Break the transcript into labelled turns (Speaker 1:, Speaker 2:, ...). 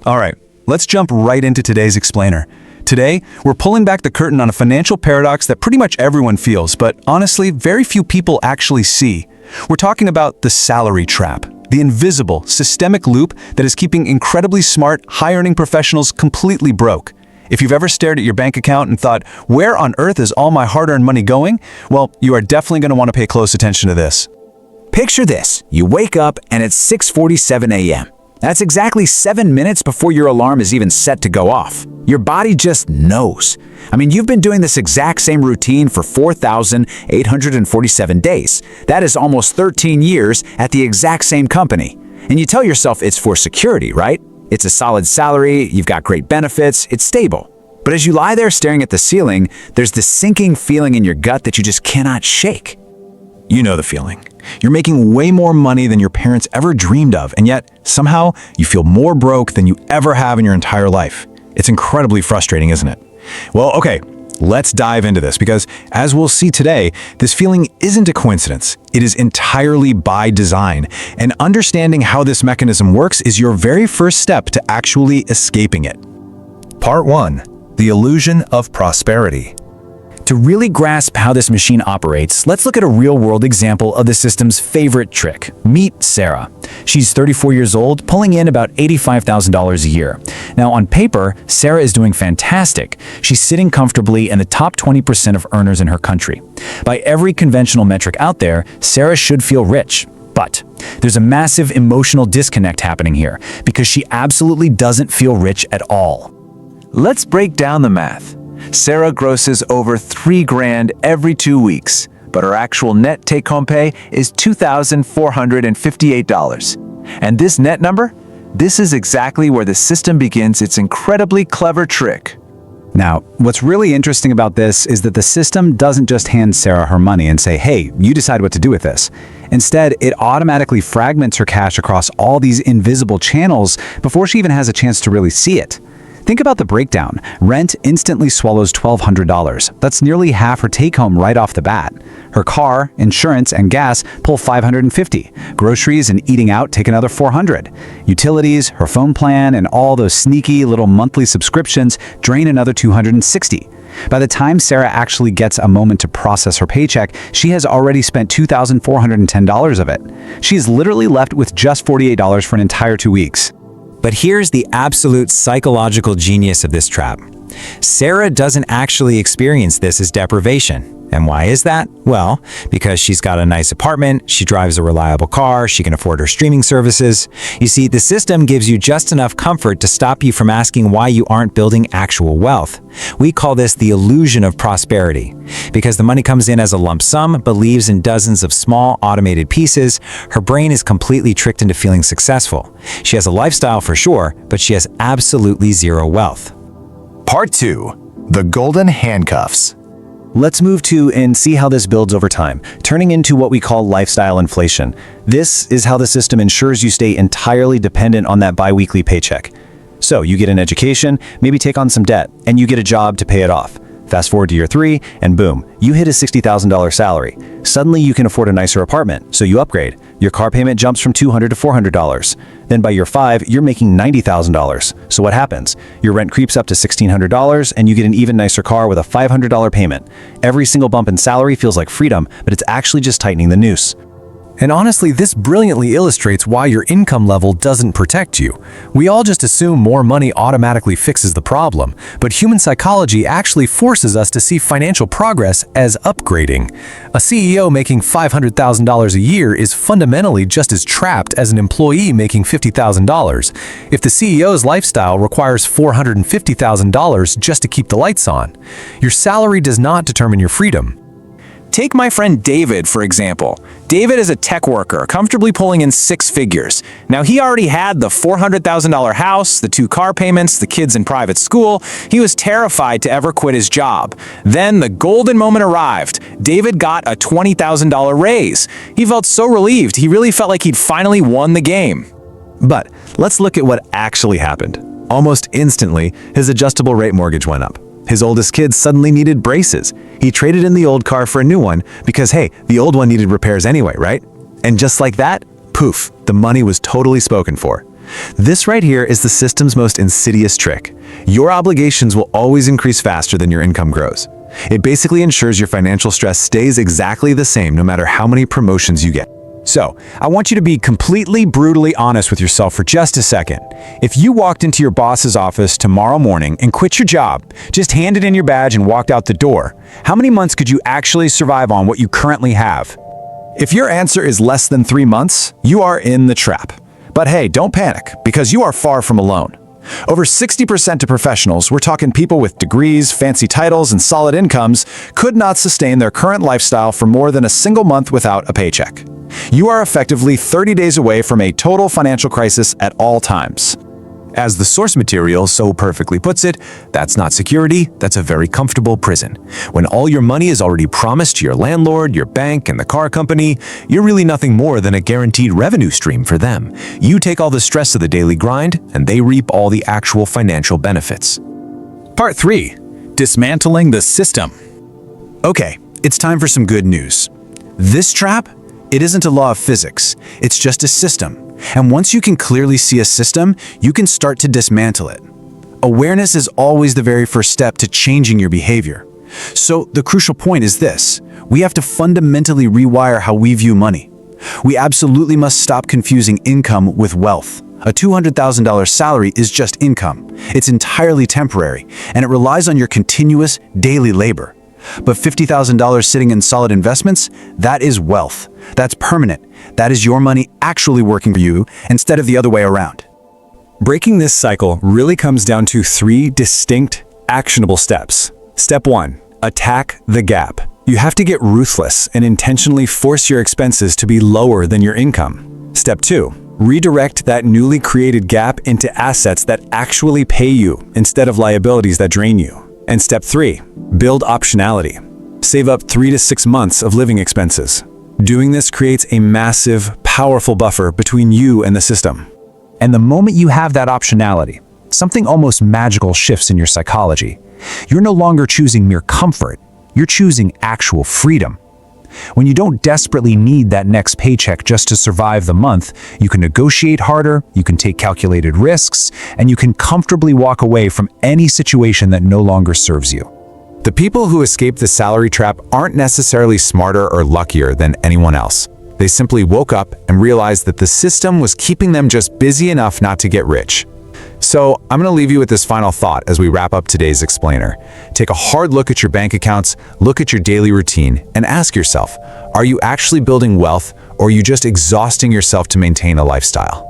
Speaker 1: All right, let's jump right into today's explainer. Today, we're pulling back the curtain on a financial paradox that pretty much everyone feels, but honestly, very few people actually see. We're talking about the salary trap, the invisible, systemic loop that is keeping incredibly smart, high-earning professionals completely broke. If you've ever stared at your bank account and thought, where on earth is all my hard-earned money going? Well, you are definitely going to want to pay close attention to this.
Speaker 2: Picture this. You wake up and it's 6:47 a.m. That's exactly 7 minutes before your alarm is even set to go off. Your body just knows. I mean, you've been doing this exact same routine for 4,847 days. That is almost 13 years at the exact same company. And you tell yourself it's for security, right? It's a solid salary, you've got great benefits, it's stable. But as you lie there staring at the ceiling, there's this sinking feeling in your gut that you just cannot shake.
Speaker 1: You know the feeling. You're making way more money than your parents ever dreamed of, and yet, somehow, you feel more broke than you ever have in your entire life. It's incredibly frustrating, isn't it? Well, okay, let's dive into this, because as we'll see today, this feeling isn't a coincidence. It is entirely by design, and understanding how this mechanism works is your very first step to actually escaping it.
Speaker 3: Part 1. The illusion of prosperity.
Speaker 2: To really grasp how this machine operates, let's look at a real-world example of the system's favorite trick. Meet Sarah. She's 34 years old, pulling in about $85,000 a year. Now, on paper, Sarah is doing fantastic. She's sitting comfortably in the top 20% of earners in her country. By every conventional metric out there, Sarah should feel rich. But there's a massive emotional disconnect happening here, because she absolutely doesn't feel rich at all.
Speaker 1: Let's break down the math. Sarah grosses over $3,000 every 2 weeks, but her actual net take-home pay is $2,458. And this net number? This is exactly where the system begins its incredibly clever trick.
Speaker 4: Now, what's really interesting about this is that the system doesn't just hand Sarah her money and say, hey, you decide what to do with this. Instead, it automatically fragments her cash across all these invisible channels before she even has a chance to really see it. Think about the breakdown. Rent instantly swallows $1,200. That's nearly half her take-home right off the bat. Her car, insurance, and gas pull $550. Groceries and eating out take another $400. Utilities, her phone plan, and all those sneaky little monthly subscriptions drain another $260. By the time Sarah actually gets a moment to process her paycheck, she has already spent $2,410 of it. She is literally left with just $48 for an entire 2 weeks.
Speaker 5: But here's the absolute psychological genius of this trap. Sarah doesn't actually experience this as deprivation. And why is that? Well, because she's got a nice apartment, she drives a reliable car, she can afford her streaming services. You see, the system gives you just enough comfort to stop you from asking why you aren't building actual wealth. We call this the illusion of prosperity. Because the money comes in as a lump sum, but leaves in dozens of small, automated pieces, her brain is completely tricked into feeling successful. She has a lifestyle for sure, but she has absolutely zero wealth.
Speaker 3: Part 2. The golden handcuffs.
Speaker 4: Let's move to and see how this builds over time, turning into what we call lifestyle inflation. This is how the system ensures you stay entirely dependent on that bi-weekly paycheck. So you get an education, maybe take on some debt, and you get a job to pay it off. Fast forward to year 3, and boom, you hit a $60,000 salary. Suddenly you can afford a nicer apartment, so you upgrade. Your car payment jumps from $200 to $400. Then by year 5, you're making $90,000. So what happens? Your rent creeps up to $1,600, and you get an even nicer car with a $500 payment. Every single bump in salary feels like freedom, but it's actually just tightening the noose.
Speaker 3: And honestly, this brilliantly illustrates why your income level doesn't protect you. We all just assume more money automatically fixes the problem, but human psychology actually forces us to see financial progress as upgrading. A CEO making $500,000 a year is fundamentally just as trapped as an employee making $50,000. If the CEO's lifestyle requires $450,000 just to keep the lights on, your salary does not determine your freedom.
Speaker 1: Take my friend David, for example. David is a tech worker, comfortably pulling in 6 figures. Now, he already had the $400,000 house, the 2 car payments, the kids in private school. He was terrified to ever quit his job. Then the golden moment arrived. David got a $20,000 raise. He felt so relieved. He really felt like he'd finally won the game.
Speaker 3: But let's look at what actually happened. Almost instantly, his adjustable rate mortgage went up. His oldest kid suddenly needed braces. He traded in the old car for a new one because, hey, the old one needed repairs anyway, right? And just like that, poof, the money was totally spoken for.
Speaker 1: This right here is the system's most insidious trick. Your obligations will always increase faster than your income grows. It basically ensures your financial stress stays exactly the same no matter how many promotions you get.
Speaker 2: So, I want you to be completely brutally honest with yourself for just a second. If you walked into your boss's office tomorrow morning and quit your job, just handed in your badge and walked out the door, how many months could you actually survive on what you currently have? If your answer is less than 3 months, you are in the trap. But hey, don't panic, because you are far from alone. Over 60% of professionals, we're talking people with degrees, fancy titles, and solid incomes, could not sustain their current lifestyle for more than a single month without a paycheck. You are effectively 30 days away from a total financial crisis at all times.
Speaker 1: As the source material so perfectly puts it, that's not security, that's a very comfortable prison. When all your money is already promised to your landlord, your bank, and the car company, you're really nothing more than a guaranteed revenue stream for them. You take all the stress of the daily grind, and they reap all the actual financial benefits.
Speaker 2: Part 3. Dismantling the system.
Speaker 1: Okay, it's time for some good news. This trap, it isn't a law of physics, it's just a system. And once you can clearly see a system, you can start to dismantle it. Awareness is always the very first step to changing your behavior. So the crucial point is this: we have to fundamentally rewire how we view money. We absolutely must stop confusing income with wealth. A $200,000 salary is just income. It's entirely temporary, and it relies on your continuous daily labor. But $50,000 sitting in solid investments, that is wealth. That's permanent. That is your money actually working for you instead of the other way around.
Speaker 2: Breaking this cycle really comes down to 3 distinct, actionable steps. Step 1. Attack the gap. You have to get ruthless and intentionally force your expenses to be lower than your income. Step 2. Redirect that newly created gap into assets that actually pay you instead of liabilities that drain you. And step 3. Build optionality. Save up 3 to 6 months of living expenses. Doing this creates a massive, powerful buffer between you and the system.
Speaker 3: And the moment you have that optionality, something almost magical shifts in your psychology. You're no longer choosing mere comfort, you're choosing actual freedom. When you don't desperately need that next paycheck just to survive the month, you can negotiate harder, you can take calculated risks, and you can comfortably walk away from any situation that no longer serves you.
Speaker 5: The people who escape the salary trap aren't necessarily smarter or luckier than anyone else. They simply woke up and realized that the system was keeping them just busy enough not to get rich. So I'm going to leave you with this final thought as we wrap up today's explainer. Take a hard look at your bank accounts, look at your daily routine, and ask yourself, are you actually building wealth, or are you just exhausting yourself to maintain a lifestyle?